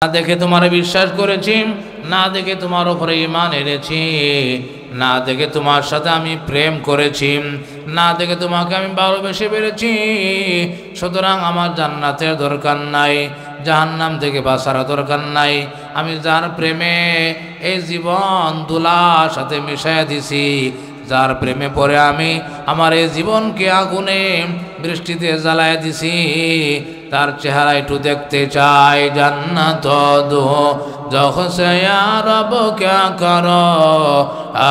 না দেখে তোমার বিশ্বাস করেছি, না দেখে তোমার উপরে ঈমান এনেছি, না দেখে তোমার সাথে আমি প্রেম করেছি, না দেখে তোমাকে আমি ভালোবেসে পেরেছি। সুতরাং আমার জান্নাতের দরকার নাই, জাহান্নাম থেকে বাঁচার দরকার নাই। আমি যার প্রেমে এই জীবন দুলার সাথে মিশাইয়া দিছি, যার প্রেমে পড়ে আমি আমার এই জীবনকে আগুনে বৃষ্টিতে জ্বালায় দিছি, তার চেহারা একটু দেখতে চাই। জান্নাত দো যখন সে রব ক্যা করো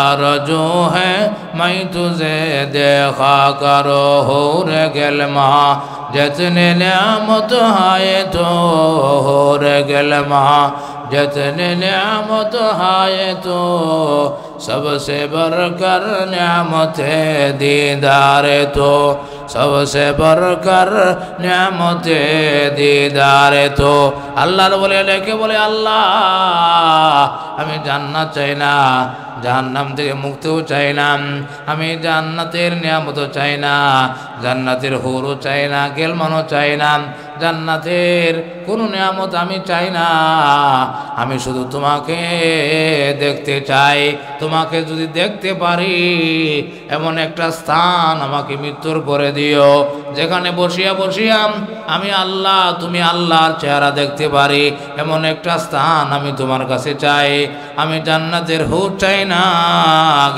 আরজু হ্যাঁ मैं तुझे देखा करो हो रे गलमा जितने नियामत है तो हो रे गलमा जितने नियामत है तो सबसे बढ़कर नियामत है दीदार तो सबसे बढ़कर नियामत दीदार तो अल्लाह बोले लेके बोले अल्लाह हमें জান্নাত চাই না, জাহান্নাম থেকে মুক্তিও চাই না, আমি জান্নাতের নিয়ামতও চাই না, জান্নাতের হুরও চাই না, গেলমানও চাই না, জান্নাতের কোনো নিয়ামত আমি চাই না। আমি শুধু তোমাকে দেখতে চাই। তোমাকে যদি দেখতে পারি এমন একটা স্থান আমাকে মৃত্যুর পরে দিও, যেখানে বসিয়া বসিয়া আমি আল্লাহ তুমি আল্লাহর চেহারা দেখতে পারি, এমন একটা স্থান আমি তোমার কাছে চাই। আমি জান্নাতের হুর চাই না,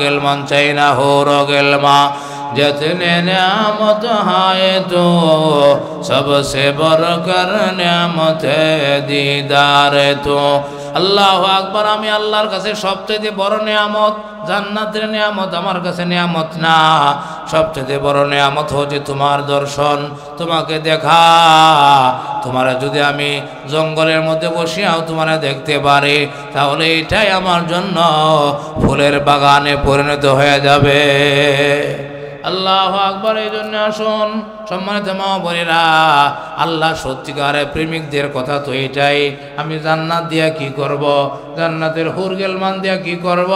গেলমান চাই না, হুর গেলমা जितने नियामत है तो सबसे बढ़कर नियामत दीदार तो আল্লাহু আকবার। আমি আল্লাহর কাছে সবচেয়ে বড় নিয়ামত জান্নাতের নিয়ামত আমার কাছে নিয়ামত না, সবচেয়ে বড় নিয়ামত হচ্ছে তোমার দর্শন, তোমাকে দেখা। তোমারে যদি আমি জঙ্গলের মধ্যে বসিয়াও তোমারে দেখতে পারি, তাহলে এটাই আমার জন্য ফুলের বাগানে পরিণত হয়ে যাবে। আল্লাহু আকবার। এই জন্য আসুন সম্মানিত মা বোনেরা, আল্লাহ সত্যিকারের প্রেমিকদের কথা তো এটাই। আমি জান্নাত দিয়া কি করব, জান্নাতের হুর গেলমান দিয়া কি করব?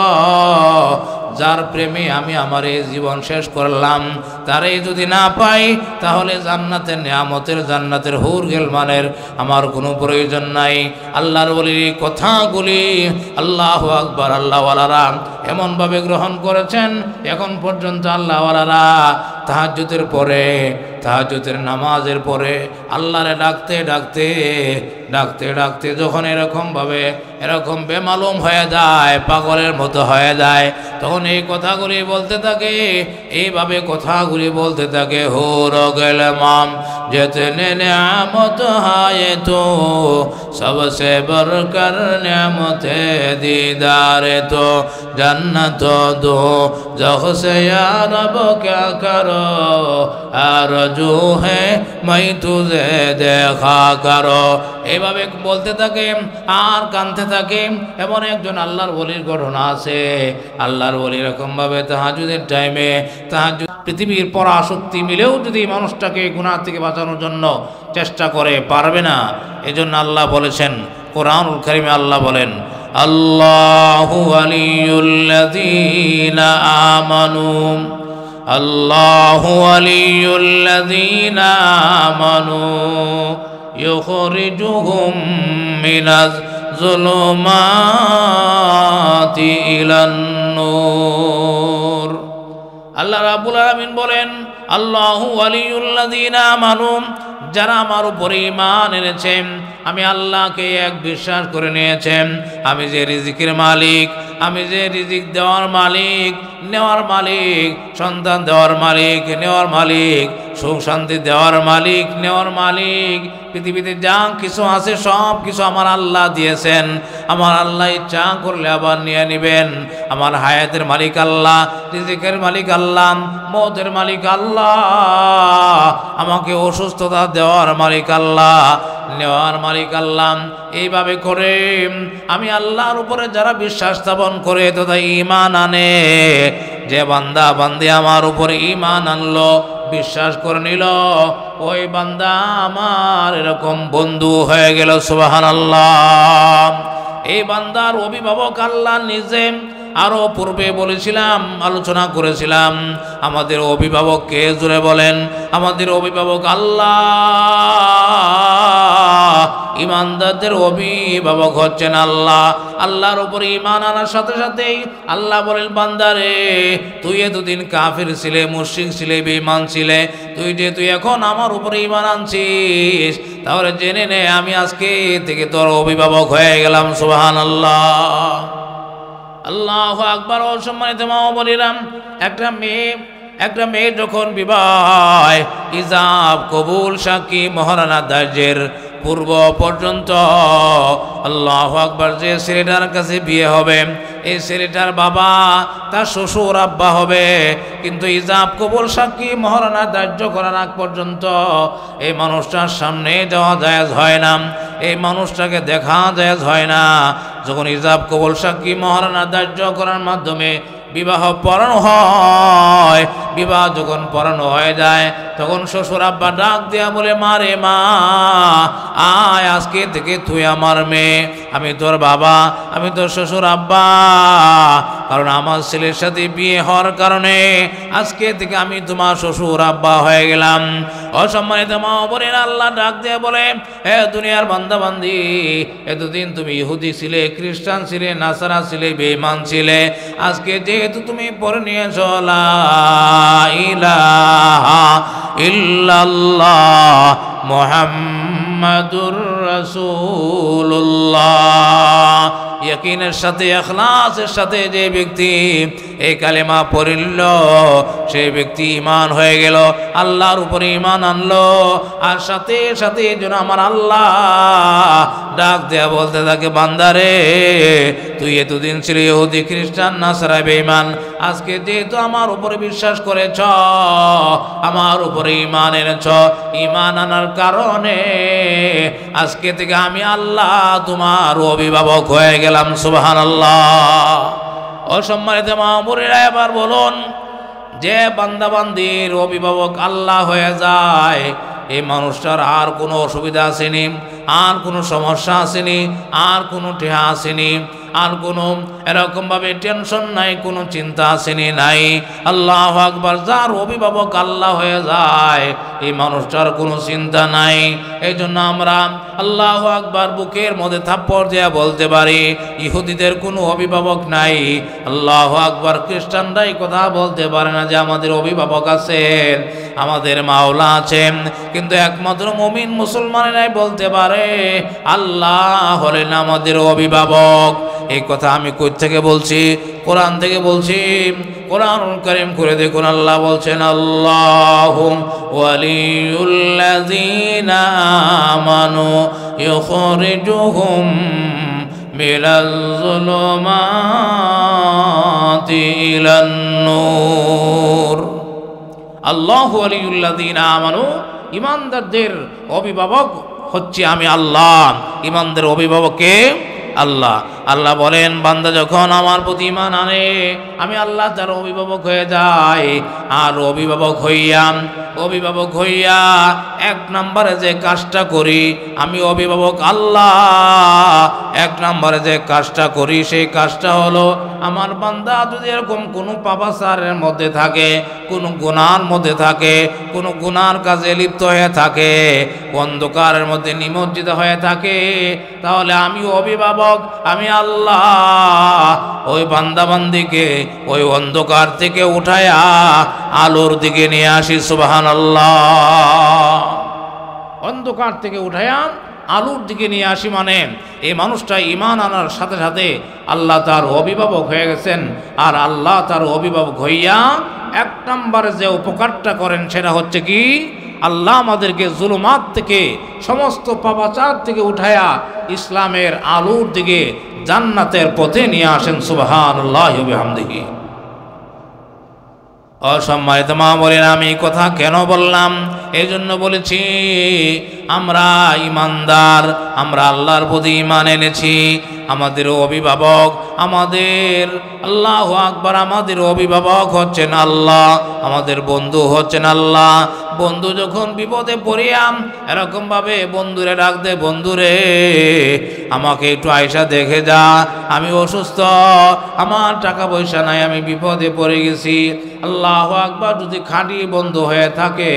যার প্রেমে আমি আমার এই জীবন শেষ করলাম, তারই যদি না পাই তাহলে জান্নাতের নিয়ামতের জান্নাতের হুর গেলমানের আমার কোনো প্রয়োজন নাই। আল্লাহর ওলির কথাগুলি আল্লাহু আকবার আল্লাহওয়ালারা এমনভাবে গ্রহণ করেছেন, এখন পর্যন্ত আল্লাহওয়ালারা তাহাজ্জুদের পরে তাহাজ্জুদের নামাজের পরে আল্লাহরে ডাকতে ডাকতে ডাকতে ডাকতে যখন এরকম বেমালুম হয়ে যায়, পাগলের মতো হয়ে যায়, তখন এই কথাগুলি বলতে থাকে, এইভাবে কথাগুলি বলতে থাকে। হুর গেলমাম जितने नियामत है तो सबसे बढ़कर नियामत दीदार तो जन्नत दो जख से या रब क्या करो आरज़ू है मैं तुझे देखा करो। এইভাবে বলতে থাকে আর কাঁদতে থাকে। এমন একজন আল্লাহর ওলির ঘটনা আছে। আল্লাহর ওলি এরকমভাবে তাহাজ্জুদের টাইমে তাহাজ্জুদ পৃথিবীর পরাশক্তি মিলেও যদি মানুষটাকে গুনাহ থেকে বাঁচানোর জন্য চেষ্টা করে, পারবে না। এজন্য আল্লাহ বলেছেন কোরআনুল কারীমে, আল্লাহ বলেন আল্লাহু ওয়ালিয়ুল্লাযীনা আমানু আল্লাহু ওয়ালিয়ুল্লাযীনা আমানু ইখরিজুহুম মিনাজ যুলুমাতি ইলান নূর। আল্লাহ রাব্বুল আলামিন বলেন আল্লাহু ওয়ালিয়ুল্লাযীনা আমানু, যারা আমার উপরে ঈমান এনেছেন, আমি আল্লাহকে এক বিশ্বাস করে নিয়েছেন, আমি যে রিজিকের মালিক, আমি যে রিজিক দেওয়ার মালিক, নেওয়ার মালিক, সন্তান দেওয়ার মালিক, নেওয়ার মালিক, সুখ শান্তি দেওয়ার মালিক, নেওয়ার মালিক, পৃথিবীতে যা কিছু আছে সব কিছু আমার আল্লাহ দিয়েছেন। আমার আল্লাহ ইচ্ছা করলে আবার নিয়ে নেবেন। আমার হায়াতের মালিক আল্লাহ, রিজিকের মালিক আল্লাহ, মওতের মালিক আল্লাহ, আমাকে অসুস্থতা দেওয়ার মালিক আল্লাহ, নেওয়ার মালিক আল্লাহ। এইভাবে করে আমি আল্লাহর উপরে যারা বিশ্বাস স্থাপন করে তথা ঈমান আনে, যে বান্দা বান্দি আমার উপরে ঈমান আনলো, বিশ্বাস করে নিল, ওই বান্দা আমার এরকম বন্ধু হয়ে গেল। সুবহানাল্লাহ। এই বান্দার অভিভাবক আল্লাহ নিজে, আরো পূর্বে বলেছিলাম, আলোচনা করেছিলাম আমাদের অভিভাবক কে? জুড়ে বলেন। আমাদের অভিভাবক আল্লাহ। ইমানদারদের অভিভাবক হচ্ছেন আল্লাহ। আল্লাহর উপরে ঈমান আনার সাথে সাথেই আল্লাহ বলেন, বান্দারে তুই এতদিন কাফির ছিলে, মুশরিক ছিলে, বেঈমান ছিলে, তুই এখন আমার উপরে ঈমান আনছিস, তাহলে জেনে নে আমি আজকে থেকে তোর অভিভাবক হয়ে গেলাম। সুবহানাল্লাহ, আল্লাহু আকবার। সম্মানিত মা বলিলাম, একটা মেয়ে যখন বিবাহ, ইজাব, কবুল, সাক্ষী, মহারানা দার্জের পূর্ব পর্যন্ত আল্লাহু আকবার যে ছেলেটার কাছে বিয়ে হবে, এই ছেলেটার বাবা তার শ্বশুর আব্বা হবে, কিন্তু ইজাব, কবুল, সাক্ষী, মহারানা ধার্য করার আগ পর্যন্ত এই মানুষটার সামনে যাওয়া জায়েজ হয় না, এই মানুষটাকে দেখা জায়েজ হয় না। যখন ইজাব, কবুল, সাক্ষী, মহারানা ধার্য করার মাধ্যমে বিবাহ পড়ানো হয়, বিবাহ যখন পড়ানো হয়ে যায়, তখন শ্বশুর আব্বা ডাক দেয়া বলে, মা রে মা, আয় আজকে থেকে তুই আমার মেয়ে, আমি তোর বাবা, আমি তোর শ্বশুর আব্বা। কারণ আমার ছেলের সাথে বিয়ে হওয়ার কারণে আজকে থেকে আমি তোমার শ্বশুর আব্বা হয়ে গেলাম। অসম্মানিত মা বোনেরা, আল্লাহ ডাক দেয়া বলে, হে দুনিয়ার বান্দা বান্দি, এতদিন তুমি ইহুদি ছিলে, খ্রিস্টান ছিলে, নাসারা ছিলে, বেঈমান ছিলে, আজকে যেহেতু তুমি পড়ে নিয়েছো লা ইলাহা ইল্লাল্লাহ মুহাম্মাদুর রাসূলুল্লাহ, ইয়াকিনের সাথে, ইখলাসের সাথে যে ব্যক্তি এই কালেমা পড়িল, সেই ব্যক্তি ঈমান হয়ে গেল, আল্লাহর উপরে ঈমান আনলো। আর সাথে সাথে যেন আমার আল্লাহ ডাক দেয়া বলতে থাকে, বান্দারে তুই এতদিন ছিল ইহুদি, খ্রিস্টান, নাসারা, বেঈমান, আজকে যেহেতু আমার উপরে বিশ্বাস করেছ, আমার উপরে ঈমান এনেছ, ঈমান আনার কারণে আজকে থেকে আমি আল্লাহ তোমার অভিভাবক হয়ে গেলাম। সুবহানাল্লাহ। অসম্মানিত মা বোনেরা, এবার বলুন, যে বান্দাবান্দির অভিভাবক আল্লাহ হয়ে যায়, এই মানুষটার আর কোনো অসুবিধা আসেনি, আর কোনো সমস্যা আসেনি, আর কোনো ঠেহা আসেনি, আর কোনো এরকমভাবে টেনশন নাই, কোনো চিন্তা আসেনি, নাই। আল্লাহু আকবার। যার অভিভাবক আল্লাহ হয়ে যায়, এই মানুষটার কোনো চিন্তা নাই। এই জন্য আমরা আল্লাহু আকবার বুকের মধ্যে থাপ্পড় দেয়া বলতে পারি, ইহুদিদের কোনো অভিভাবক নাই। আল্লাহু আকবার। খ্রিস্টানরাই কথা বলতে পারে না যে আমাদের অভিভাবক আছেন, আমাদের মাওলা আছেন, কিন্তু একমাত্র মুমিন মুসলমানেরাই বলতে পারে আল্লাহ হলেন আমাদের অভিভাবক। এই কথা আমি কই থেকে বলছি? কোরআন থেকে বলছি। কোরআনুল কারীম করে দেখুন, আল্লাহ বলছেন, আল্লাহু ওয়ালিয়ুল্লাযীনা আমানু ইউখরিজুহুম মিনাজ যুলুমাতি ইলান নূর। আল্লাহু ওয়ালিয়ুল্লাযীনা আমানু, ঈমানদারদের অভিভাবক হচ্ছে আমি আল্লাহ। ঈমানদের অভিভাবক কে? আল্লাহ। আল্লাহ বলেন, বান্দা যখন আমার প্রতি ঈমান আনে, আমি আল্লাহ তার অভিভাবক হয়ে যাই। আর অভিভাবক হইয়া এক নম্বরে যে কাজটা করি, আমি অভিভাবক আল্লাহ, এক নম্বরে যে কাজটা করি সেই কাজটা হলো, আমার বান্দা যদি এরকম কোনো পাপাচারের মধ্যে থাকে, কোনো গুনার মধ্যে থাকে, কোনো গুনার কাজে লিপ্ত হয়ে থাকে, অন্ধকারের মধ্যে নিমজ্জিত হয়ে থাকে, তাহলে আমি অভিভাবক, আমি আল্লাহ ওই বান্দাবান্দিকে ওই অন্ধকার থেকে উঠায়া আলোর দিকে নিয়ে আসি। সুবহানাল্লাহ। অন্ধকার থেকে উঠায়া আলোর দিকে নিয়ে আসি, মানে এই মানুষটা ঈমান আনার সাথে সাথে আল্লাহ তার অভিভাবক হয়ে গেছেন। আর আল্লাহ তার অভিভাবক হইয়া এক নম্বরে যে উপকারটা করেন সেটা হচ্ছে কি, আল্লাহ আমাদেরকে জুলুমাত থেকে, সমস্ত পাপাচার থেকে উঠায়া ইসলামের আলোর দিকে, জান্নাতের পথে নিয়ে আসেন। সুবহানাল্লাহি ওয়া বিহামদিহি। অসম্মানিত মা বলেন, আমি এই কথা কেন বললাম? এই জন্য বলেছি, আমরা ইমানদার, আমরা আল্লাহর প্রতি ঈমান এনেছি, আমাদের অভিভাবক, আমাদের আল্লাহু আকবার, আমাদের অভিভাবক হচ্ছেন আল্লাহ, আমাদের বন্ধু হচ্ছেন আল্লাহ। বন্ধু যখন বিপদে পড়িয়াম এরকম ভাবে বন্ধুরে ডাক দে, বন্ধুরে আমাকে একটু আয়সা দেখে যা, আমি অসুস্থ, আমার টাকা পয়সা নাই, আমি বিপদে পড়ে গেছি। আল্লাহু আকবার। যদি খাঁটি বন্ধু হয়ে থাকে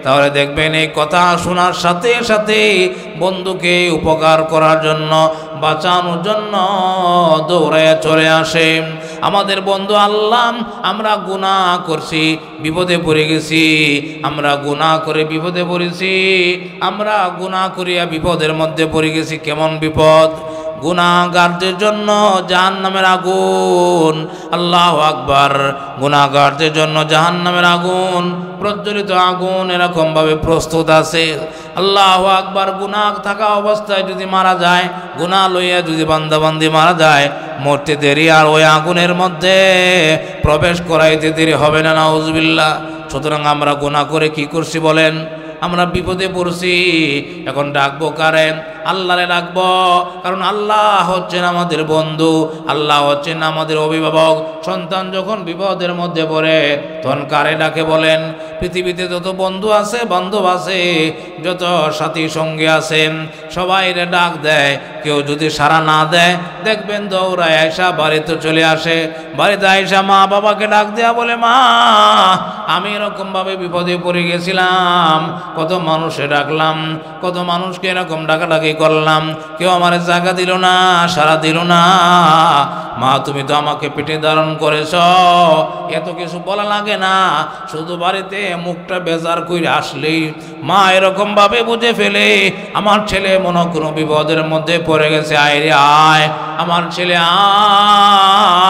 তাহলে দেখবেন এই কথা শোনার সাথে সাথে বন্ধুকে উপকার করার জন্য, বাঁচানোর জন্য দৌড়ায় চলে আসে। আমাদের বন্ধু আল্লাহ, আমরা গুনাহ করছি, বিপদে পড়ে গেছি, আমরা গুনাহ করে বিপদে পড়েছি, আমরা গুনাহ করিয়া বিপদের মধ্যে পড়ে গেছি। কেমন বিপদ? গুনাহগারদের জন্য জাহান্নামের আগুন। আল্লাহু আকবার। গুনাহগারদের জন্য জাহান্নামের আগুন, প্রজ্বলিত আগুন এরকম ভাবে প্রস্তুত আছে। আল্লাহু আকবার। গুনাহ থাকা অবস্থায় যদি মারা যায়, গুনাহ লইয়া যদি বান্দাবান্দি মারা যায়, মরতে দেরি আর ওই আগুনের মধ্যে প্রবেশ করাইতে দেরি হবে না, নাউজুবিল্লাহ। সুতরাং আমরা গুনাহ করে কি করছি বলেন? আমরা বিপদে পড়ছি, এখন ডাকবো কারে? আল্লাহরে ডাকবো, কারণ আল্লাহ হচ্ছেন আমাদের বন্ধু, আল্লাহ হচ্ছেন আমাদের অভিভাবক। সন্তান যখন বিপদের মধ্যে পড়ে তখন কারে ডাকে বলেন? পৃথিবীতে যত বন্ধু আছে, বান্ধব আছে, যত সাথী সঙ্গী আছেন, সবাইরে ডাক দেয়। কেউ যদি সাড়া না দেয় দেখবেন দৌড়ায় আয়সা বাড়িতে চলে আসে। বাড়িতে আয়সা মা বাবাকে ডাক দেয়া বলে, মা আমি এরকম ভাবে বিপদে পড়ে গেছিলাম, কত মানুষে ডাকলাম, কত মানুষকে এরকম ডাকাডাকি করলাম, কেউ আমার জায়গা দিল না, সারা দিল না। মা তুমি তো আমাকে পেটে ধারণ করেছ, এত কিছু বলা লাগে না, শুধু বাড়িতে মুখটা বেজার করে আসলেই মা এরকম ভাবে বুঝে ফেলে আমার ছেলে মনে কোনো বিপদের মধ্যে পড়ে গেছে। আয় রে আয়, আমার ছেলে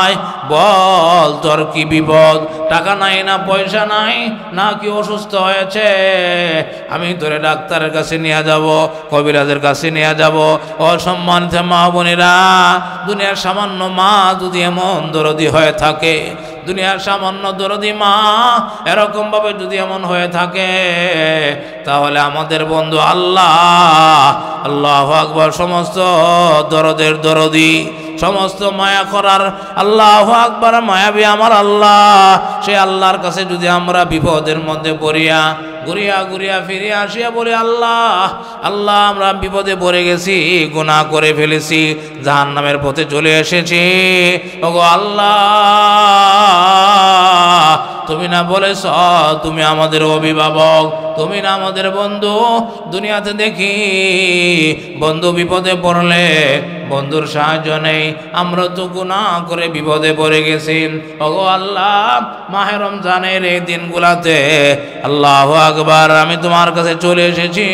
আয়, বল তোর কি বিপদ? টাকা নাই না পয়সা নাই, না কি অসুস্থ হয়েছে? আমি তোরে ডাক্তারের কাছে নিয়ে যাব, কবিরাজের কাছে নিয়ে যাব। অসম্মানিত মা বোনেরা, দুনিয়ার সামান্য মা যদি এমন দরদি হয়ে থাকে, দুনিয়ার সামান্য দরদি মা এরকম ভাবে যদি এমন হয়ে থাকে, তাহলে আমাদের বন্ধু আল্লাহ, আল্লাহু আকবার, সমস্ত দরদের দরদি, সমস্ত মায়া করার আল্লাহু আকবার, মায়াবী আমার আল্লাহ, সে আল্লাহর কাছে যদি আমরা বিপদের মধ্যে পড়িয়া ঘুরিয়া ঘুরিয়া ফিরে আসিয়া বলি, আল্লাহ আল্লাহ আমরা বিপদে পড়ে গেছি, গুনাহ করে ফেলেছি, জাহান্নামের পথে চলে এসেছি, ওগো আল্লাহ তুমি না বলেছ তুমি আমাদের অভিভাবক, তুমি না আমাদের বন্ধু? দুনিয়াতে দেখি বন্ধু বিপদে পড়লে বন্ধুর সাহায্য নেই, আমরা তো গুনাহ করে বিপদে পড়ে গেছি। ওগো আল্লাহ, মাহে রমজানের এই দিনগুলাতে আল্লাহু আকবার আমি তোমার কাছে চলে এসেছি,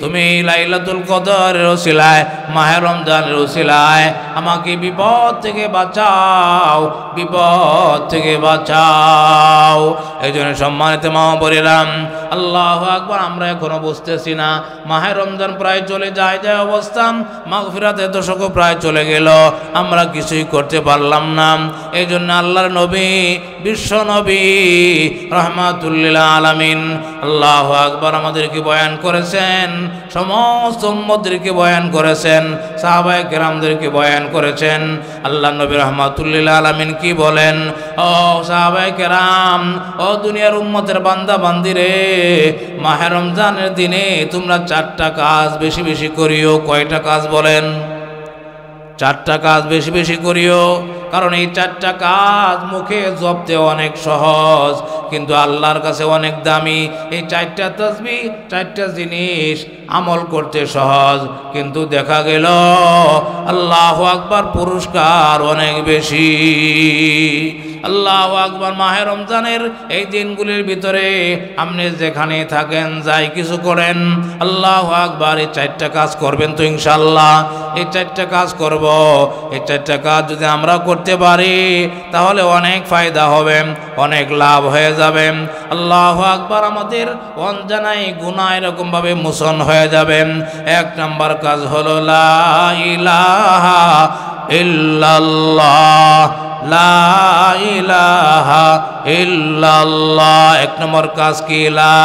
তুমি লাইলাতুল কদরের ওসিলায়, মাহে রমজানের ওসিলায় আমাকে বিপদ থেকে বাঁচাও, বিপদ থেকে বাঁচাও। এই জন্য সম্মানিত মা বোনেরা, আল্লাহু আকবার, আমরা এখনো বুঝতেছি না মাহে রমজান প্রায় চলে যায় অবস্থা, মাগফিরাতের দশকও প্রায় চলে গেল, আমরা কিছুই করতে পারলাম না। এই জন্য আল্লাহর নবী, বিশ্ব নবী রাহমাতুল লিল আলামিন আল্লাহু আকবার আমাদেরকে বয়ান করেছেন, সমস্ত উম্মতদেরকে বয়ান করেছেন, সাহাবায়ে কেরামদেরকে বয়ান করেছেন। আল্লাহ নবী রাহমাতুল লিল আলামিন কি বলেন? ও সাহাবায়ে কেরাম, ও দুনিয়ার উম্মতের বান্দা বান্দিরে, মাহে রমজানের দিনে তোমরা 4টা কাজ বেশি বেশি করিও। কয়টা কাজ বলেন? 4টা কাজ বেশি বেশি করিও, কারণ এই 4টা কাজ মুখে জপতে অনেক সহজ, কিন্তু আল্লাহর কাছে অনেক দামি। এই 4টা তাসবিহ, 4টা জিনিস আমল করতে সহজ, কিন্তু দেখা গেল আল্লাহু আকবার পুরস্কার অনেক বেশি। আল্লাহু আকবার। মাহে রমজানের এই দিনগুলির ভিতরে আপনি যেখানে থাকেন, যাই কিছু করেন, আল্লাহু আকবার এই 4টা কাজ করবেন তো ইনশাআল্লাহ। এই 4টা কাজ করব, এই 4টা কাজ যদি আমরা করতে পারি তাহলে অনেক ফায়দা হবে, অনেক লাভ হয়ে যাবে। আল্লাহু আকবার। আমাদের অনজানাই গুনাহ এরকম ভাবে মোচন হয়ে যাবে। 1 নাম্বার কাজ হলো লা ইলাহা ইল্লাল্লাহ, লা ইলাহা ইল্লাল্লাহ। 1 নম্বর কাজ কি? লা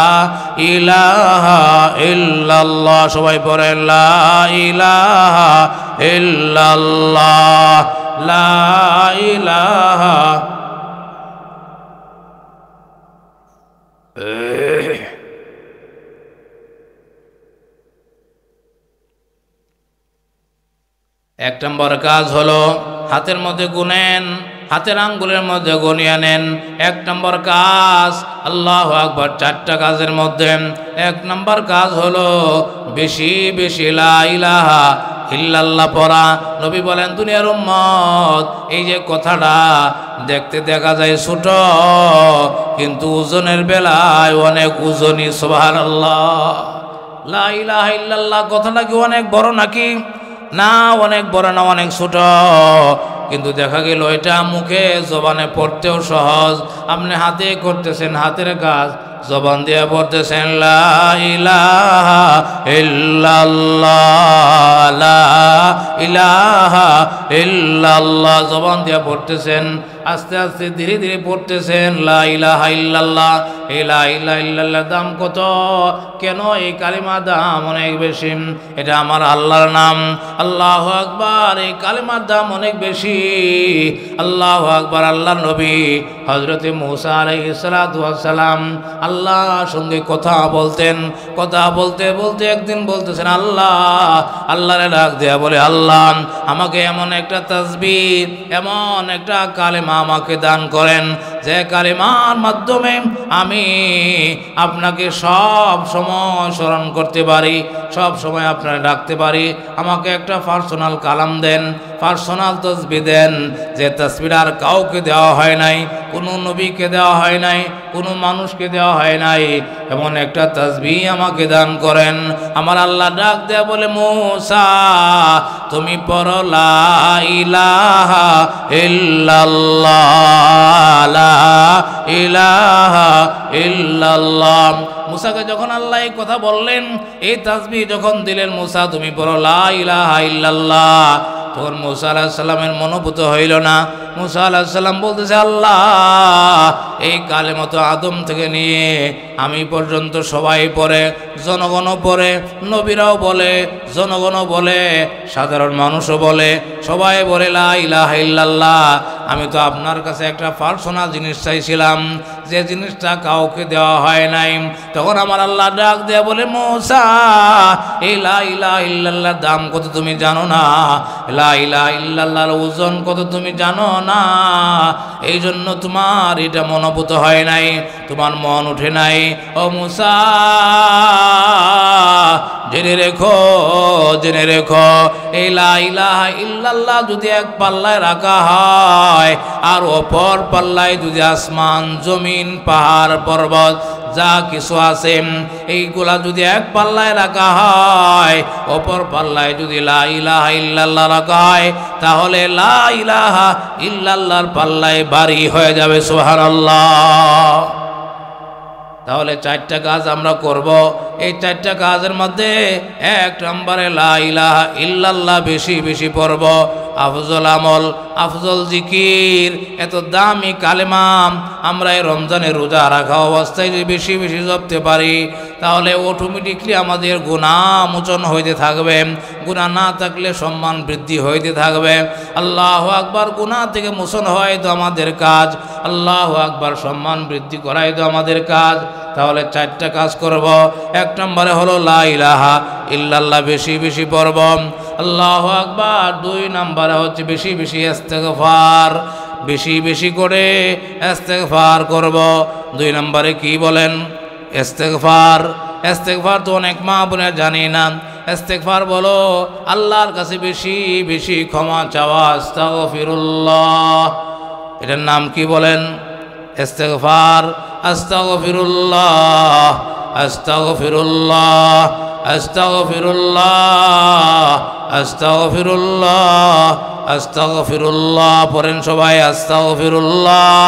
ইলাহা ইল্লাল্লাহ। সবাই পড়ে লা ইলাহা ইল্লাল্লাহ লা ইলাহা এক নম্বর কাজ হলো হাতের মধ্যে গুনেন, হাতের আঙ্গুলের মধ্যে গনিয়ে নেন। এক নম্বর কাজ আল্লাহু আকবার। চারটা কাজের মধ্যে এক নম্বর কাজ হলো বেশি বেশি লা ইলাহা ইল্লাল্লাহ পড়া। নবী বলেন দুনিয়ার উম্মত এই যে কথাটা দেখতে দেখা যায় ছোট, কিন্তু ওজনের বেলায় অনেক ওজনই। সুবহানাল্লাহ। লা ইলাহা ইল্লাল্লাহ কথাটা কি অনেক বড় নাকি? না, অনেক বড় না, অনেক ছোট। কিন্তু দেখা গেল এটা মুখে জবানে পড়তেও সহজ। আপনি হাতে করতেছেন হাতের কাজ, জবান দিয়ে পড়তেছেন লা ইলাহা ইল্লাল্লাহ লা ইলাহা ইল্লাল্লাহ, জবান দিয়ে পড়তেছেন। আস্তে আস্তে ধীরে ধীরে পড়তেছেন লা ইলাহা ইল্লাল্লাহ। এই লা ইলাহা ইল্লাল্লাহর দাম কত? কেন এই কালিমার দাম অনেক বেশি? এটা আমার আল্লাহর নাম। আল্লাহু আকবার। এই কালিমার দাম অনেক বেশি। আল্লাহু আকবার। আল্লাহর নবী হযরতে মূসা আলাইহিস সালাতু ওয়াস সালাম আল্লাহর সঙ্গে কথা বলতেন। কথা বলতে বলতে একদিন বলতেছেন আল্লাহরে ডাক দেয়া বলে, আল্লাহ আমাকে এমন একটা তাসবিহ, এমন একটা কালেমা আমাকে দান করেন যে কালেমার মাধ্যমে আমি আপনাকে সব সময় স্মরণ করতে পারি, সব সময় আপনারা ডাকতে পারি। আমাকে একটা পার্সোনাল কালাম দেন, পার্সোনাল তাসবিহ দেন, যে তাসবিহ আর কাউকে দেওয়া হয় নাই, কোনো নবীকে দেওয়া হয় নাই, কোনো মানুষকে দেওয়া হয় নাই। এমন একটা তাসবিহ আমাকে দান করেন। আমার আল্লাহ ডাক দেয়া বলে, মূসা তুমি পড়ো লা ইলাহা ইল্লাল্লাহ লা ইলাহা ইল্লাল্লাহ। মূসাকে যখন আল্লাহ এই কথা বললেন, এই তাসবিহ যখন দিলেন, মূসা তুমি পড়ো লা ইলাহা ইল্লাল্লাহ, তখন মূসা আলাইহিস সালামের মনোভূত হইল না। মূসা আলাইহিস সালাম বলতেছে, আল্লাহ এই কালেমা তো আদম থেকে নিয়ে আমি পর্যন্ত সবাই পড়ে, জনগণও পড়ে, নবীরাও বলে, জনগণও বলে, সাধারণ মানুষও বলে, সবাই বলে লা ইলাহা ইল্লাল্লাহ। আমি তো আপনার কাছে একটা পার্সোনাল জিনিস চাইছিলাম, যে জিনিসটা কাউকে দেওয়া হয় নাই। তখন আমার আল্লাহ ডাক দেয়া বলে, মূসা এই লা ইলাহা ইল্লাল্লাহর দাম কত তুমি জানো না? লা ইলাহা ইল্লাল্লাহর ওজন কত তুমি জানো না? এই জন্য তোমার এটা মনোভূত হয় নাই, তোমার মন উঠে নাই। ও মূসা জেনে রেখো, জেনে রেখো, এই লা ইলাহা ইল্লাল্লাহ যদি এক পাল্লায় রাখা হয়, আর অপর পাল্লায় যদি আসমান জমিন পাহাড় পর্বত যা কিছু আছে এইগুলা যদি এক পাল্লায় রাখা হয়, অপর পাল্লায় যদি লা ইলাহা ইল্লাল্লাহ রাখা হয়, তাহলে লা ইলাহা ইল্লাল্লাহর পাল্লায় ভারী হয়ে যাবে। সুবহানাল্লাহ। তাহলে চারটা কাজ আমরা করব। এই চারটা কাজের মধ্যে এক নম্বরে লা ইলাহা ইল্লাল্লাহ বেশি বেশি পড়ব। আফজল আমল, আফজল জিকির, এত দামি কালেমা আমরা এই রমজানের রোজা রাখা অবস্থায় যদি বেশি বেশি জপতে পারি, তাহলে অটোমেটিকলি আমাদের গুনাহ মোচন হইতে থাকবে। গুনাহ না থাকলে সম্মান বৃদ্ধি হইতে থাকবে। আল্লাহু আকবার। গুনাহ থেকে মোচন হয় তো আমাদের কাজ, আল্লাহু আকবার সম্মান বৃদ্ধি করাই তো আমাদের কাজ। তাহলে চারটা কাজ করব। এক নম্বরে হলো লা ইলাহা ইল্লাল্লাহ বেশি বেশি পড়ব, আল্লাহু আকবার। দুই নম্বরে হচ্ছে বেশি বেশি ইস্তেগফার, বেশি বেশি করে ইস্তেগফার করব। দুই নম্বরে কি বলেন? ইস্তেগফার। ইস্তেগফার তো অনেক মা বোনের জানি না। ইস্তেগফার বলো আল্লাহর কাছে বেশি বেশি ক্ষমা চাওয়া। আস্তাগফিরুল্লাহ, এটার নাম কি বলেন? ইস্তেগফার। আস্তাগফিরুল্লাহ, আস্তাগফিরুল্লাহ, আস্তাগফিরুল্লাহ, আস্তাগফিরুল্লাহ, আস্তাগফিরুল্লাহ পড়েন সবাই। আস্তাগফিরুল্লাহ,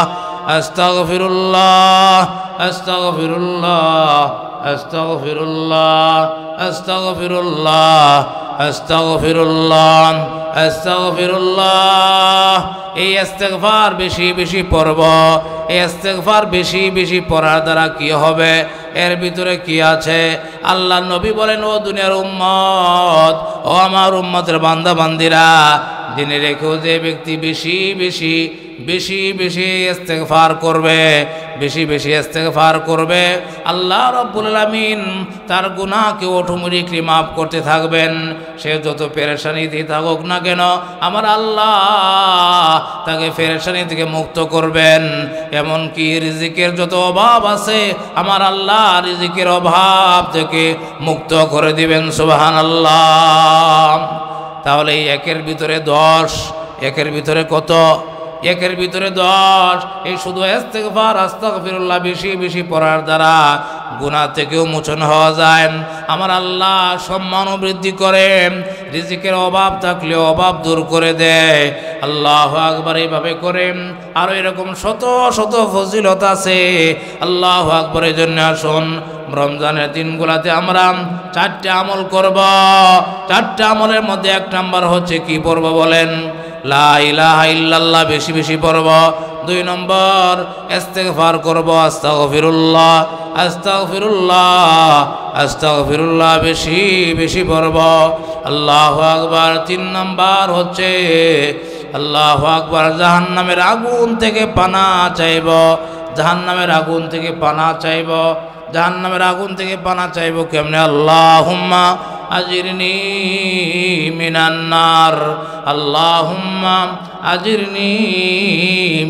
আস্তাগফিরুল্লাহ, আস্তাগফিরুল্লাহ, আস্তাগফিরুল্লাহ, আস্তাগফিরুল্লাহ, আস্তাগফিরুল্লাহ, আস্তাগফিরুল্লাহ। এই ইস্তেগফার বেশি বেশি পড়ব। এই ইস্তেগফার বেশি বেশি পড়ার দ্বারা কি হবে? এর ভিতরে কি আছে? আল্লাহ নবী বলেন, ও দুনিয়ার উম্মত, ও আমার উম্মতের বান্দা বান্দিরা, জেনে রেখো যে ব্যক্তি বেশি বেশি বেশি বেশি ইস্তেগফার করবে, বেশি বেশি ইস্তেগফার করবে, আল্লাহ রাব্বুল আলামিন তার গুনাহকে অটোমেটিকলি মাফ করতে থাকবেন। সে যত পেরেশানিতে থাকুক না কেন, আমার আল্লাহ তাকে পেরেশানি থেকে মুক্ত করবেন। এমনকি রিজিকের যত অভাব আছে, আমার আল্লাহ রিজিকের অভাব থেকে মুক্ত করে দিবেন। সুবহানাল্লাহ। তাহলে এই একের ভিতরে 10, একের ভিতরে কত? একের ভিতরে 10। এই শুধু ইস্তেগফার আস্তাগফিরুল্লাহ বেশি বেশি পড়ার দ্বারা গুনাহ থেকেও মোচন হওয়া যায়। আমার আল্লাহ সম্মানও বৃদ্ধি করে, রিজিকের অভাব থাকলে অভাব দূর করে দেয়। আল্লাহু আকবার। এইভাবে করে আরও এরকম শত শত ফজিলত আছে। আল্লাহু আকবার। এই জন্য আসুন রমজানের দিনগুলোতে আমরা 4টা আমল করব। 4টা আমলের মধ্যে 1 নাম্বার হচ্ছে কি পড়ব বলেন? লা ইলাহা ইল্লাল্লাহ বেশি বেশি পড়ব। 2 নম্বর ইস্তেগফার করব, আস্তাগফিরুল্লাহ আস্তাগফিরুল্লাহ আস্তাগফিরুল্লাহ বেশি বেশি পড়ব। আল্লাহু আকবার। 3 নম্বর হচ্ছে আল্লাহু আকবার, জাহান্নামের আগুন থেকে পানাহ চাইব, জাহান্নামের আগুন থেকে পানাহ চাইব, জাহান্নামের আগুন থেকে পানাহ চাইব। কেমনে? আল্লাহুম্মা আজিরনি মিনান নার, আল্লাহুম্মা আজিরনি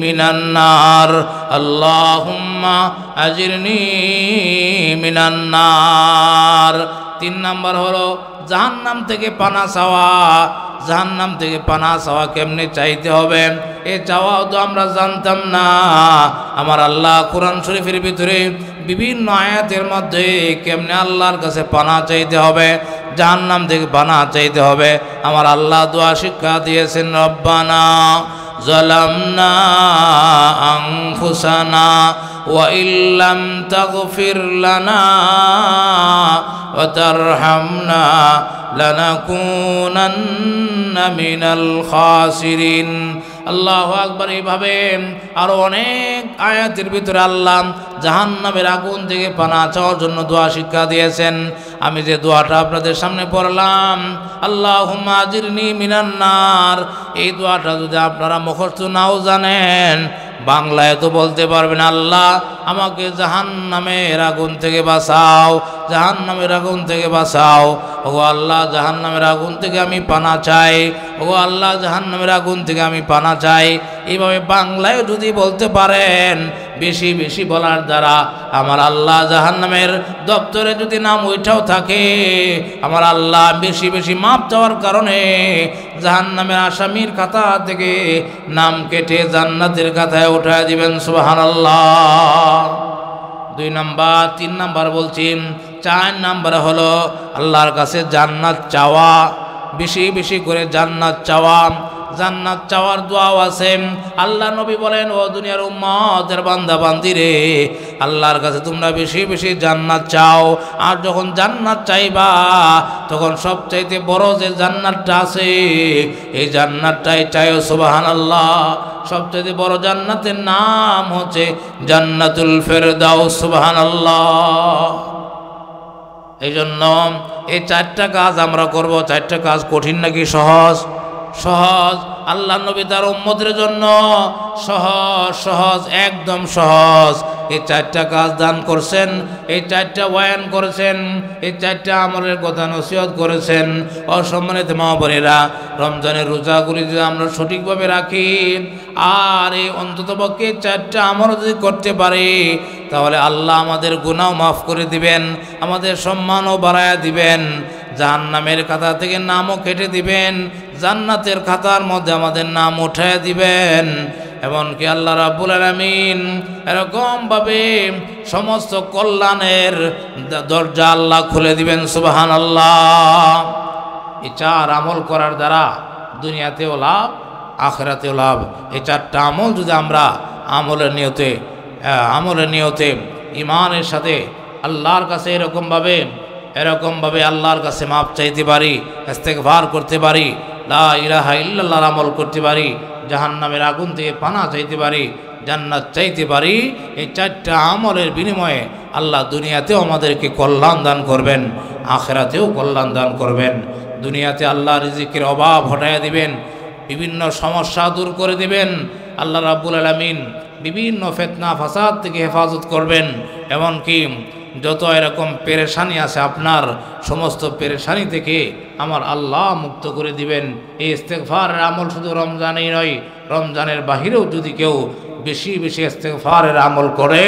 মিনান নার, আল্লাহুম্মা আজিরনি মিনান নার। 3 নাম্বার হলো জাহান্নাম থেকে পানাহ চাওয়া। জাহান্নাম থেকে পানাহ চাওয়া কেমনে চাইতে হবে, এ চাওয়াও তো আমরা জানতাম না। আমার আল্লাহ কোরআন শরীফের ভিতরে বিভিন্ন আয়াতের মধ্যে কেমনে আল্লাহর কাছে পানাহ চাইতে হবে, জাহান্নাম থেকে পানাহ চাইতে হবে, আমার আল্লাহ দোয়া শিক্ষা দিয়েছেন। রব্বানা যালামনা আনফুসানা ওয়া ইল্লাম তাগফির লানা ওয়া তারহামনা লানাকুনান্না মিনাল খাসিরিন। আল্লাহু আকবার। এইভাবে আরো অনেক আয়াতের ভিতরে আল্লাহ জাহান্নামের আগুন থেকে পানাহ চাওয়ার জন্য দোয়া শিক্ষা দিয়েছেন। আমি যে দোয়াটা আপনাদের সামনে পড়লাম, আল্লাহুম্মা আজিরনি মিনান নার, এই দোয়াটা যদি আপনারা মুখস্থ নাও জানেন, বাংলায় তো বলতে পারবেন, আল্লাহ আমাকে জাহান্নামের আগুন থেকে বাঁচাও, জাহান্নামের আগুন থেকে বাঁচাও। ও আল্লাহ, জাহান্নামের আগুন থেকে আমি পানাহ চাই, ও আল্লাহ জাহান্নামের আগুন থেকে আমি পানাহ চাই। এইভাবে বাংলায় যদি বলতে পারেন, বেশি বেশি বলার দ্বারা আমার আল্লাহ জাহান্নামের দপ্তরে যদি নাম ওইটাও থাকে, আমার আল্লাহ বেশি বেশি মাপ চাওয়ার কারণে জাহান্নামের আসামির খাতা থেকে নাম কেটে জান্নাতের খাতায় উঠায় দিবেন। সুবহানাল্লাহ। 2 নাম্বার। 3 নাম্বার বলছি। 4 নাম্বার হলো আল্লাহর কাছে জান্নাত চাওয়া, বেশি বেশি করে জান্নাত চাওয়া। জান্নাত চাওয়ার দোয়াও আছে। আল্লাহ নবী বলেন, ও দুনিয়ার উম্মতের বান্দা বান্দিরে, আল্লাহর কাছে তোমরা বেশি বেশি জান্নাত চাও। আর যখন জান্নাত চাইবা, তখন সবচাইতে বড় যে জান্নাতটা আছে, এই জান্নাতটাই চাইও। সুবহানাল্লাহ। সবচাইতে বড় জান্নাতের নাম হচ্ছে জান্নাতুল ফেরদাউস। সুবহানাল্লাহ। এই জন্য এই 4টা কাজ আমরা করব। 4টা কাজ কঠিন নাকি সহজ? সহজ। আল্লাহ নবী তার উম্মতের জন্য সহজ সহজ, একদম সহজ এই 4টা কাজ দান করছেন, এই 4টা বয়ান করেছেন, এই 4টা আমলের কথা নসিহত করেছেন। অসম্মানিত মা বোনেরা, রমজানের রোজাগুলি যদি আমরা সঠিকভাবে রাখি আর এই অন্ততপক্ষে 4টা আমল যদি করতে পারি, তাহলে আল্লাহ আমাদের গুনাহ মাফ করে দিবেন, আমাদের সম্মানও বাড়ায়া দিবেন, জাহান্নামের খাতা থেকে নামও কেটে দিবেন, জান্নাতের খাতার মধ্যে আমাদের নাম উঠায় দিবেন। এমনকি আল্লাহ রাব্বুল আলামিন এরকমভাবে সমস্ত কল্যাণের দরজা আল্লাহ খুলে দিবেন। সুবহানাল্লাহ। এই 4 আমল করার দ্বারা দুনিয়াতেও লাভ, আখিরাতেও লাভ। এই 4টা আমল যদি আমরা আমলের নিয়তে ঈমানের সাথে আল্লাহর কাছে এরকমভাবে আল্লাহর কাছে মাপ চাইতে পারি, ইস্তেগফার করতে পারি, লা ইলাহা ইল্লাল্লাহর আমল করতে পারি, জাহান্নামের আগুন থেকে পানাহ চাইতে পারি, জান্নাত চাইতে পারি, এই 4টা আমলের বিনিময়ে আল্লাহ দুনিয়াতেও আমাদেরকে কল্যাণ দান করবেন, আখিরাতেও কল্যাণ দান করবেন। দুনিয়াতে আল্লাহ রিজিকের অভাব হটাইয়া দিবেন, বিভিন্ন সমস্যা দূর করে দিবেন। আল্লাহ রাব্বুল আলামিন বিভিন্ন ফিতনা ফাসাদ থেকে হেফাজত করবেন। এমনকি যত এরকম পেরেশানি আছে আপনার সমস্ত পেরেশানি থেকে আমার আল্লাহ মুক্ত করে দিবেন। এই ইস্তেগফারের আমল শুধু রমজানেই নয়, রমজানের বাহিরেও যদি কেউ বেশি বেশি ইস্তেগফারের আমল করে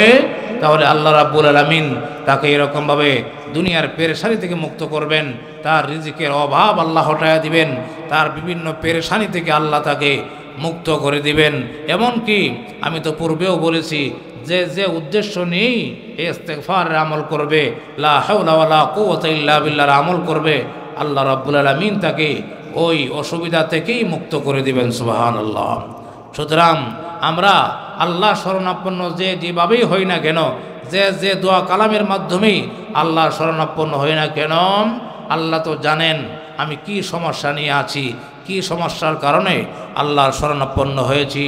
তাহলে আল্লাহ রাব্বুল আলামিন তাকে এরকমভাবে দুনিয়ার পেরেশানি থেকে মুক্ত করবেন। তার রিজিকের অভাব আল্লাহ হটাইয়া দিবেন, তার বিভিন্ন পেরেশানি থেকে আল্লাহ তাকে মুক্ত করে দিবেন। এমনকি আমি তো পূর্বেও বলেছি যে যে উদ্দেশ্য নেই এই ইস্তেগফারের আমল করবে, লা হাওলা ওয়ালা কুওয়াতা ইল্লা বিল্লাহর আমল করবে, আল্লাহ রাব্বুল আলামিন তাকে ওই অসুবিধা থেকেই মুক্ত করে দিবেন। সুবহানাল্লাহ। সুতরাং আমরা আল্লাহ শরণাপন্ন যেভাবেই হই না কেন, যে দোয়া কালামের মাধ্যমেই আল্লাহ শরণাপন্ন হই না কেন, আল্লাহ তো জানেন আমি কি সমস্যা নিয়ে আছি, কি সমস্যার কারণে আল্লাহর শরণাপন্ন হয়েছি।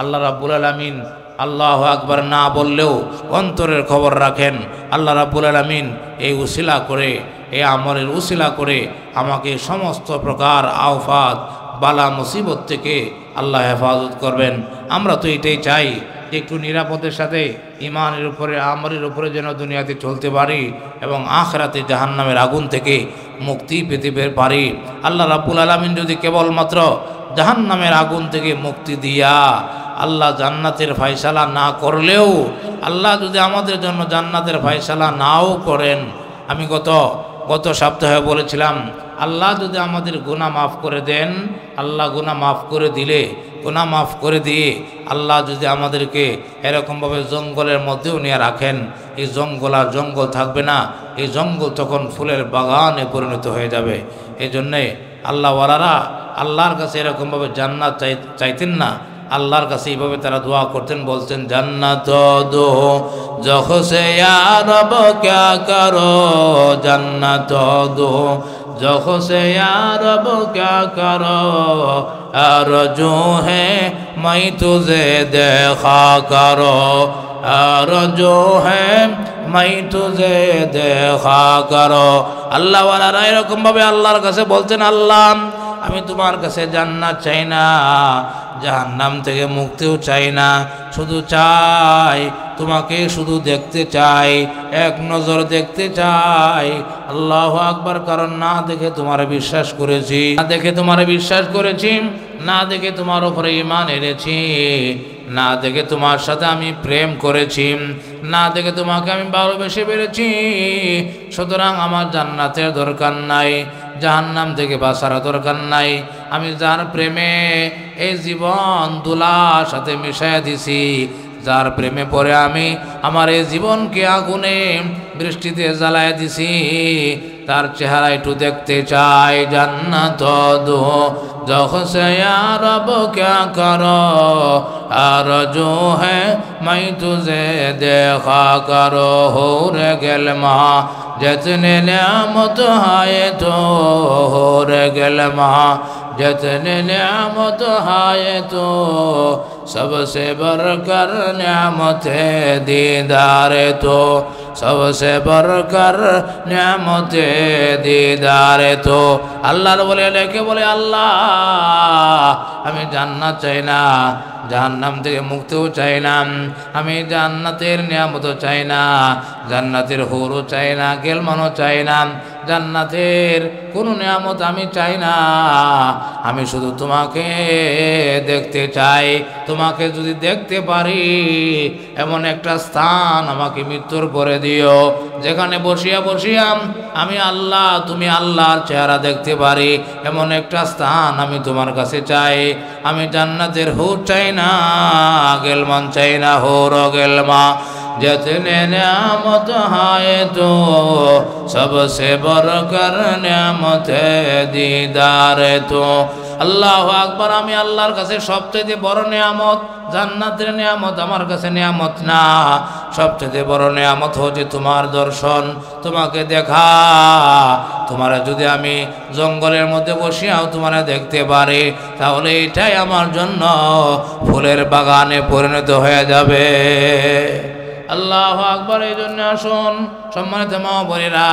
আল্লাহ রাব্বুল আলামিন আল্লাহু আকবার না বললেও অন্তরের খবর রাখেন। আল্লাহ রাব্বুল আলামিন এই উসিলা করে, এই আমলের উসিলা করে আমাকে সমস্ত প্রকার আফাত বালা মুসিবত থেকে আল্লাহ হেফাজত করবেন। আমরা তো এটাই চাই যে একটু নিরাপদের সাথে ইমানের উপরে আমলের উপরে যেন দুনিয়াতে চলতে পারি এবং আখিরাতে জাহান্নামের আগুন থেকে মুক্তি পেতে পারি। আল্লাহ রাব্বুল আলামিন যদি কেবলমাত্র জাহান্নামের আগুন থেকে মুক্তি দিয়া আল্লাহ জান্নাতের ফয়সালা না করলেও, আল্লাহ যদি আমাদের জন্য জান্নাতের ফয়সালা নাও করেন, আমি গত সপ্তাহে বলেছিলাম আল্লাহ যদি আমাদের গুনাহ মাফ করে দেন, আল্লাহ গুনাহ মাফ করে দিলে, গুনাহ মাফ করে দিয়ে আল্লাহ যদি আমাদেরকে এরকমভাবে জঙ্গলের মধ্যেও নিয়ে রাখেন, এই জঙ্গল আর জঙ্গল থাকবে না, এই জঙ্গল তখন ফুলের বাগানে পরিণত হয়ে যাবে। এই জন্যে আল্লাহওয়ালারা আল্লাহর কাছে এরকমভাবে জান্নাত চাইতেন না, আল্লাহর কাছে এইভাবে তারা দোয়া করতেন, বলতেন জান্নাত দো যখো সে ইয়া রব ক্যা করো, জান্নাত দো যখো সে ইয়া রব ক্যা করো, আরজু হে মাই তুঝে দেখা করো, আরজু হে মাই তুঝে দেখা করো। আল্লাহওয়ালারা এরকমভাবে আল্লাহর কাছে বলতেন, আল্লাহ আমি তোমার কাছে জান্নাত চাই না, জাহান্নাম থেকে মুক্তিও চাই না, শুধু চাই তোমাকে শুধু দেখতে চাই, এক নজর দেখতে চাই। আল্লাহু আকবার। কারণ না দেখে তোমার বিশ্বাস করেছি, না দেখে তোমার বিশ্বাস করেছি, না দেখে তোমার উপরে ঈমান এনেছি, না দেখে তোমার সাথে আমি প্রেম করেছি, না দেখে তোমাকে আমি ভালোবেসে পেরেছি। সুতরাং আমার জান্নাতের দরকার নাই, জাহান্নাম থেকে বাঁচার দরকার নাই। আমি যার প্রেমে এই জীবন দুলার সাথে মিশাইয়া দিছি, যার প্রেমে পড়ে আমি আমার এই জীবনকে আগুনে বৃষ্টিতে জ্বালায় দিছি, তার চেহারা একটু দেখতে চাই। জান্নাত দো যখো সে ইয়া রব ক্যা করো, আরজু হে মাই তুঝে দেখা করো, हो रे गलमा जितने नियामत हाय तो, हो रे गलमा जितने नियामत हाय तो, सबसे बढ़कर नियामत दीदार तो, सबसे बढ़कर नियामत दीदार तो। আল্লাহর বলে ডেকে বলে, আল্লাহ আমি জান্নাত চাই না, জাহান্নাম থেকে মুক্তিও চাই না, আমি জান্নাতের নিয়ামতও চাই না, জান্নাতের হুরও চাই না, গেলমানও চাই না, জান্নাতের কোনো নিয়ামত আমি চাই না, আমি শুধু তোমাকে দেখতে চাই। তোমাকে যদি দেখতে পারি এমন একটা স্থান আমাকে মৃত্যুর পরে দিও, যেখানে বসিয়া বসিয়া আমি আল্লাহ, তুমি আল্লাহর চেহারা দেখতে পারি, এমন একটা স্থান আমি তোমার কাছে চাই। আমি জান্নাতের হুর চাই না, গেলমান চাই না, হুর ও গেলমা जितने नियामत हाय तो, सबसे बढ़कर नियामत दीदार तो। আল্লাহু আকবার। আমি আল্লাহর কাছে সবচেয়ে বড় নিয়ামত জান্নাতের নিয়ামত আমার কাছে নিয়ামত না, সবচেয়ে বড় নিয়ামত হচ্ছে তোমার দর্শন, তোমাকে দেখা। তোমারে যদি আমি জঙ্গলের মধ্যে বসিয়াও তোমারে দেখতে পারি, তাহলে এটাই আমার জন্য ফুলের বাগানে পরিণত হয়ে যাবে। আল্লাহু আকবার। এই জন্য আসুন সম্মানিত মা বোনেরা,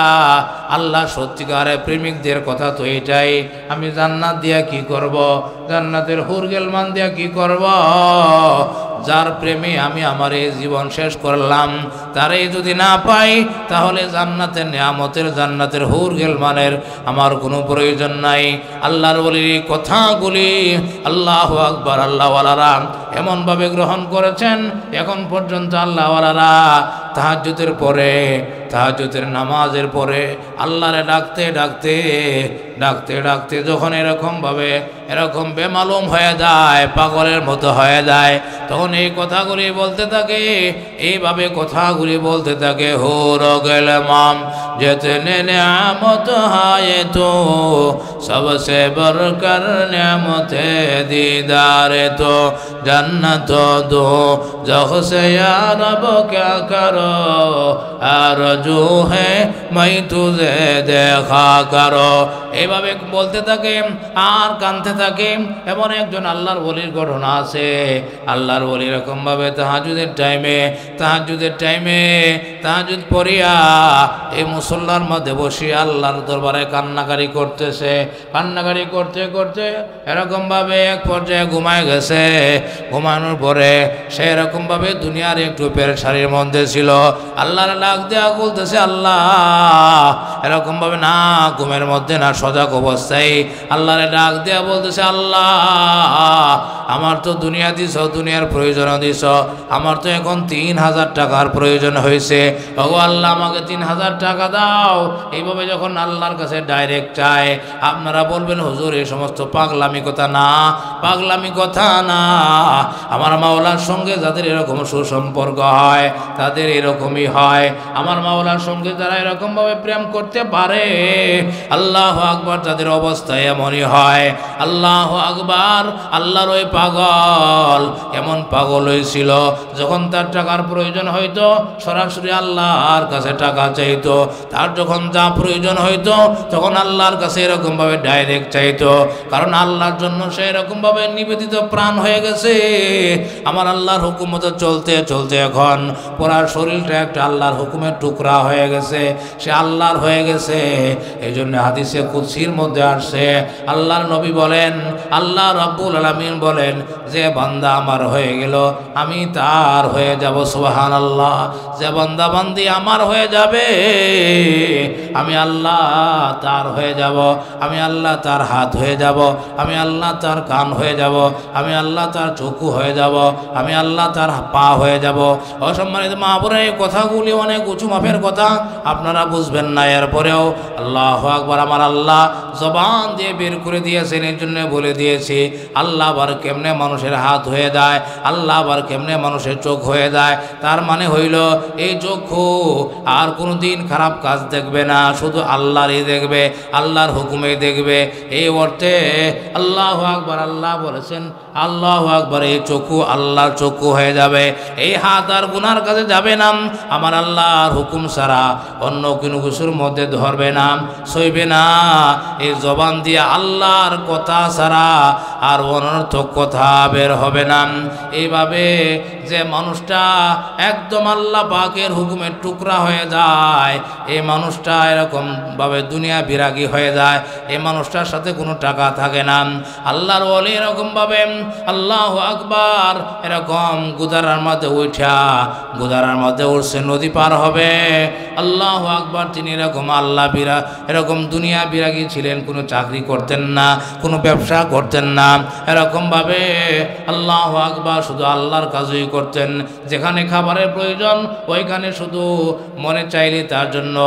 আল্লাহ সত্যিকারের প্রেমিকদের কথা তো এটাই, আমি জান্নাত দিয়া কি করব, জান্নাতের হুর গেলমান দিয়া কি করব, যার প্রেমে আমি আমার এই জীবন শেষ করলাম, তারই যদি না পাই তাহলে জান্নাতের নিয়ামতের, জান্নাতের হুর গেলমানের আমার কোনো প্রয়োজন নাই। আল্লাহর ওলির কথাগুলি আল্লাহু আকবার আল্লাহওয়ালারা এমনভাবে গ্রহণ করেছেন, এখন পর্যন্ত আল্লাহওয়ালারা তাহাজ্জুদের পরে, তাহাজ্জুদের নামাজের পরে আল্লাহরে ডাকতে ডাকতে ডাকতে ডাকতে যখন এরকম বেমালুম হয়ে যায়, পাগলের মতো হয়ে যায়, তখন এই কথাগুলি বলতে থাকে, এইভাবে কথাগুলি বলতে থাকে, হো রগেল মাম जितने नियामत है तो सबसे बढ़कर नियामत दीदार तो जन्नत दो जख से या रब क्या करो आरज़ू है मैं तुझे देखा करो। এইভাবে বলতে থাকে আর কাঁদতে থাকে। এমন একজন আল্লাহর ওলির ঘটনা আছে। আল্লাহর ওলি এরকমভাবে তাহাজ্জুদের টাইমে তাহাজ্জুদ পড়িয়া এই মুসল্লার মধ্যে বসে আল্লাহর দরবারে কান্নাকারি করতেছে। কান্নাকারি করতে করতে এরকমভাবে এক পর্যায়ে ঘুমায় গেছে। ঘুমানোর পরে সে এরকমভাবে দুনিয়ার একটু পেরেশানির মধ্যে ছিল। আল্লাহর ডাক দেয়া বলতেছে, আল্লাহ এরকমভাবে না, ঘুমের মধ্যে না, সজাগ অবস্থায় আল্লাহরে ডাক দেয়া বলতেছে, আল্লাহ আমার তো দুনিয়া দিছ, দুনিয়ার প্রয়োজন দিছ, আমার তো এখন 3000 টাকার প্রয়োজন হয়েছে। ওগো আল্লাহ আমাকে 3000 টাকা দাও। এইভাবে যখন আল্লাহর কাছে ডাইরেক্ট চায়, আপনারা বলবেন হুজুর এই সমস্ত পাগলামি কথা না, পাগলামি কথা না। আমার মাওলার সঙ্গে যাদের এরকম সুসম্পর্ক হয় তাদের এরকমই হয়। আমার মাওলার সঙ্গে যারা এরকমভাবে প্রেম করতে পারে, আল্লাহু আকবার, তাদের অবস্থা এমনই হয়। আল্লাহু আকবার। আল্লাহর ওই পাগল এমন পাগল হয়েছিল, যখন তার টাকার প্রয়োজন হইতো সরাসরি আল্লাহর কাছে টাকা চাইতো। তার যখন যা প্রয়োজন হইতো তখন আল্লাহর কাছে এরকমভাবে ডাইরেক্ট চাইতো, কারণ আল্লাহর জন্য সে এরকমভাবে নিবেদিত প্রাণ হয়ে গেছে। আমার আল্লাহর হুকুম মতো চলতে চলতে এখন পুরা শরীরটা একটা আল্লাহর হুকুমের টুকরা হয়ে গেছে, সে আল্লাহর হয়ে গেছে। এই জন্য হাদিসে কুদসির মধ্যে আসছে, আল্লাহর নবী বলেন, আল্লাহ রাব্বুল আলামিন বলেন, যে বান্দা আমার হয়ে গেল আমি তার হয়ে যাব। সুবহানাল্লাহ। যে বান্দা বান্দি আমার হয়ে যাবে আমি আল্লাহ তার হয়ে যাব, আমি আল্লাহ তার হাত হয়ে যাব, আমি আল্লাহ তার কান হয়ে যাব, আমি আল্লাহ তার চক্ষু হয়ে যাব, আমি আল্লাহ তার পা হয়ে যাব। অসম্মানিত মা বোনেরা, এই কথাগুলি অনেক উঁচু মাপের কথা, আপনারা বুঝবেন না। এরপরেও আল্লাহু আকবার, আমার আল্লাহ জবান দিয়ে বের করে দিয়েছেন, এর জন্য বলে দিয়েছি। আল্লাহ আবার কেমনে মানুষের হাত হয়ে যায়, আল্লাহ আবার কেমনে মানুষের চোখ হয়ে যায়। তার মানে হইল এই চক্ষু আর কোনো দিন খারাপ কাজ দেখবে না, শুধু আল্লাহরই দেখবে, আল্লাহর হুকুমে দেখবে। এই অর্থে আল্লাহু আকবার, আল্লাহ বলেছেন আল্লাহু আকবার, এই চক্ষু আল্লাহর চক্ষু হয়ে যাবে। এই হাত আর গুনার কাছে যাবে না, আমার আল্লাহর হুকুম ছাড়া অন্য কোনো কিছুর মধ্যে ধরবে না, সইবে না। এই জবান দিয়ে আল্লাহর কথা ছাড়া আর অনর্থক কথা বের হবে না। এইভাবে যে মানুষটা একদম আল্লাহ পাকের হুকুমের টুকরা হয়ে যায়, এই মানুষটা এরকম ভাবে দুনিয়া বিরাগী হয়ে যায়, এই মানুষটার সাথে কোনো টাকা থাকে না। আল্লাহর ওলি এরকম ভাবে আল্লাহু আকবার এরকম গুদারার মধ্যে উঠা, গুদারার মধ্যে উঠছে, নদী পার হবে। আল্লাহু আকবার। তিনি এরকম আল্লাহ এরকম দুনিয়া বিরাগী ছিলেন, কোনো চাকরি করতেন না, কোনো ব্যবসা করতেন না, এরকম ভাবে আল্লাহু আকবার শুধু আল্লাহর কাজই করতেন। যেখানে খাবারের প্রয়োজন ওইখানে শুধু মনে চাইলে তার জন্য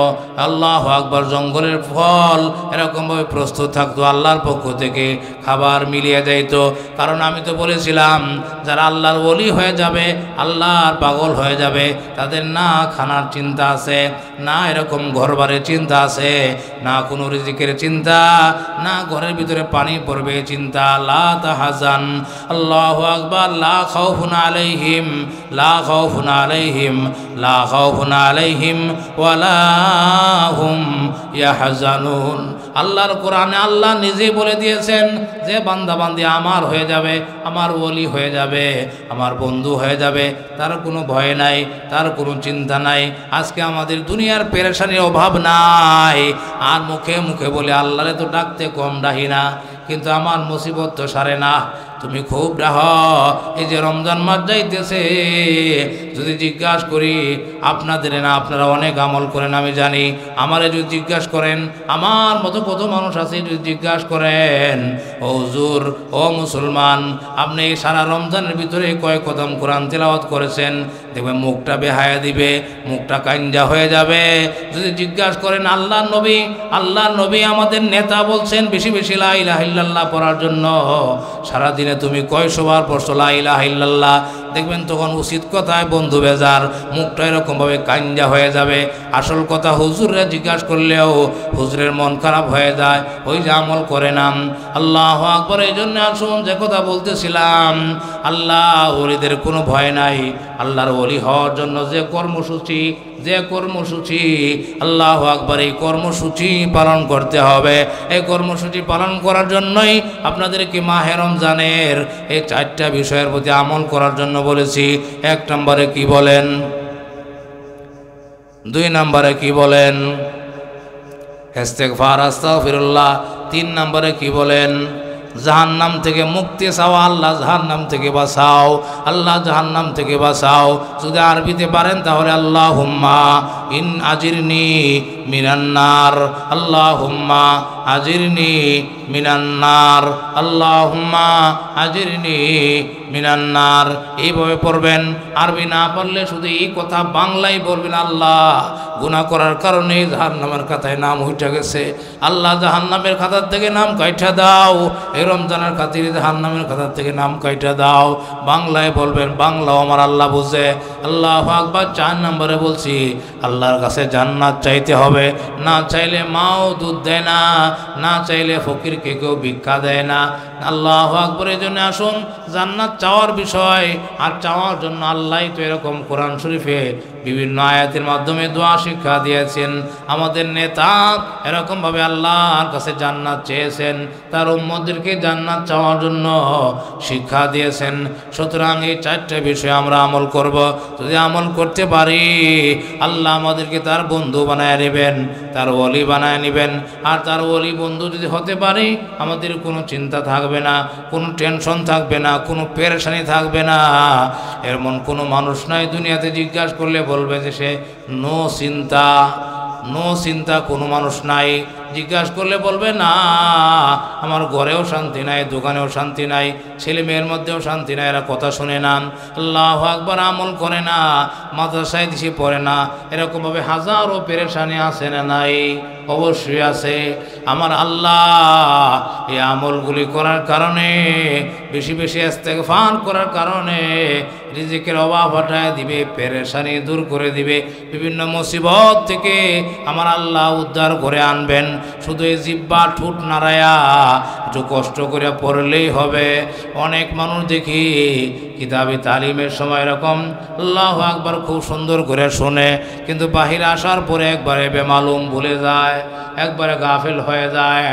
আল্লাহু আকবার জঙ্গলের ফল এরকমভাবে প্রস্তুত থাকতো, আল্লাহর পক্ষ থেকে খাবার মিলিয়ে যাইতো। কারণ আমি তো বলেছিলাম, যারা আল্লাহর ওলি হয়ে যাবে, আল্লাহর পাগল হয়ে যাবে, তাদের না খানার চিন্তা আছে, না এরকম ঘরবারের চিন্তা আছে, না কোনো রিজিকের চিন্তা, না ঘরের ভিতরে পানি পড়বে চিন্তা। লা তাহাজান, আল্লাহু আকবার। লা খাউফুন আলাইহিম, লা খাউফুন আলাইহিম, লা খাউফুন আলাইহিম ওয়ালা হুম ইয়াহজানুন। আল্লাহর কোরআনে আল্লাহ নিজেই বলে দিয়েছেন যে বান্দা বান্দি আমার হয়ে যাবে, আমার ওলি হয়ে যাবে, আমার বন্ধু হয়ে যাবে, তার কোনো ভয় নাই, তার কোনো চিন্তা নাই। আজকে আমাদের দুনিয়ার পেরেশানির অভাব নাই। আর মুখে মুখে বলে আল্লাহরে তো ডাকতে কম ডাহি না, কিন্তু আমার মুসিবত তো সারে না। তুমি খুব ডাহ। এই যে রমজান মাস যাইতেছে, যদি জিজ্ঞাসা করি আপনাদের না, আপনারা অনেক আমল করেন আমি জানি, আমারে যদি জিজ্ঞাসা করেন, আমার মতো কত মানুষ আছে যদি জিজ্ঞাসা করেন, ও হুজুর, ও মুসলমান, আপনি এই সারা রমজানের ভিতরে কয়েক কদম কোরআন তেলাওয়াত করেছেন, দেখবেন মুখটা বেহায়া দিবে, মুখটা কাঞ্জা হয়ে যাবে। যদি জিজ্ঞাসা করেন আল্লাহর নবী আমাদের নেতা বলছেন বেশি বেশি লা ইলাহা ইল্লাল্লাহ পড়ার জন্য, সারাদিনে তুমি কয়শোবার পড়ছো লা ইলাহা ইল্লাল্লাহ, দেখবেন তখন উচিত কথায় বন্ধু বেজার, মুখটা এরকমভাবে কাঞ্জা হয়ে যাবে। আসল কথা হুজুরে জিজ্ঞাসা করলেও হুজুরের মন খারাপ হয়ে যায়, ওই যে আমল করে নাম। আল্লাহু আকবার। এই জন্য আসুন, যে কথা বলতেছিলাম, আল্লাহ ওলিদের কোনো ভয় নাই। আল্লাহর ওলি হওয়ার জন্য যে কর্মসূচি আল্লাহু আকবার, এই কর্মসূচি পালন করতে হবে। এই কর্মসূচি পালন করার জন্যই আপনাদেরকে মাহে রমজানের এই 4টা বিষয়ের প্রতি আমল করার জন্য বলেছি। 1 নম্বরে কি বলেন, 2 নম্বরে কি বলেন, ইস্তেগফার আস্তাগফিরুল্লাহ। 3 নম্বরে কি বলেন, জাহান্নাম থেকে মুক্তি চাও, আল্লাহ জাহান্নাম থেকে বাঁচাও, আল্লাহ জাহান্নাম থেকে বাঁচাও। যদি আরবিতে পারেন তাহলে আল্লাহুম্মা ইন আজিরনি মিনান্নার, আল্লাহুম্মা আজিরনি মিনান্নার, আল্লাহুম্মা আজিরনি মিনান্নার। এইভাবে পড়বেন। আরবি না পারলে শুধু এই কথা বাংলায় বলবেন, আল্লাহ গুনাহ করার কারণে জাহান্নামের খাতায় নাম উঠে গেছে, আল্লাহ জাহান্নামের খাতার থেকে নাম কাইটা দাও, এই রমজানের খাতিরে জাহান্নামের খাতার থেকে নাম কাইটা দাও। বাংলায় বলবেন, বাংলাও আমার আল্লাহ বুঝে। আল্লাহু আকবার। 4 নম্বরে বলছি, আল্লাহর কাছে জান্নাত চাইতে হবে, না চাইলে মাও দুধ দেয় না, না চাইলে ফকিরকে কেউ ভিক্ষা দেয় না। আল্লাহু আকবার। এই জন্য আসুন, জান্নাত চাওয়ার বিষয় আর চাওয়ার জন্য আল্লাহ তো এরকম কোরআন শরীফে বিভিন্ন আয়াতের মাধ্যমে দোয়া শিক্ষা দিয়েছেন। আমাদের নেতা এরকমভাবে আল্লাহর কাছে জান্নাত চেয়েছেন, তার উম্মতদেরকে জান্নাত চাওয়ার জন্য শিক্ষা দিয়েছেন। সুতরাং এই 4টা বিষয়ে আমরা আমল করব। যদি আমল করতে পারি, আল্লাহ আমাদেরকে তার বন্ধু বানায় নেবেন, তার ওলি বানায় নেবেন। আর তার ওলি বন্ধু যদি হতে পারি, আমাদের কোনো চিন্তা থাকবে না, কোনো টেনশন থাকবে না, কোনো পেরেশানি থাকবে না। এমন কোনো মানুষ নাই দুনিয়াতে জিজ্ঞাসা করলে বলবে যে সে নো চিন্তা কোনো মানুষ নাই। জিজ্ঞাসা করলে বলবে না, আমার ঘরেও শান্তি নাই, দোকানেও শান্তি নাই, ছেলে মেয়ের মধ্যেও শান্তি নাই, এরা কথা শুনে না, আল্লাহু আকবার, আমল করে না, মাদ্রাসায় দিশে পড়ে না, এরকমভাবে হাজারো পেরেশানি আছে না নাই? অবশ্যই আছে। আমার আল্লাহ এই আমলগুলি করার কারণে, বেশি বেশি ইস্তেগফার করার কারণে রিজিকের অভাব হটায় দিবে, পেরেশানি দূর করে দিবে, বিভিন্ন মুসিবত থেকে আমার আল্লাহ উদ্ধার করে আনবেন। শুধু এই জিহ্বা ঠোঁট নাড়ায়া একটু কষ্ট করে পড়লেই হবে। অনেক মানুষ দেখি কিতাবে তালিমের সময় এরকম আল্লাহু আকবার খুব সুন্দর করে শোনে, কিন্তু বাহিরে আসার পরে একবারে বেমালুম ভুলে যায়, একবারে গাফেল হয়ে যায়।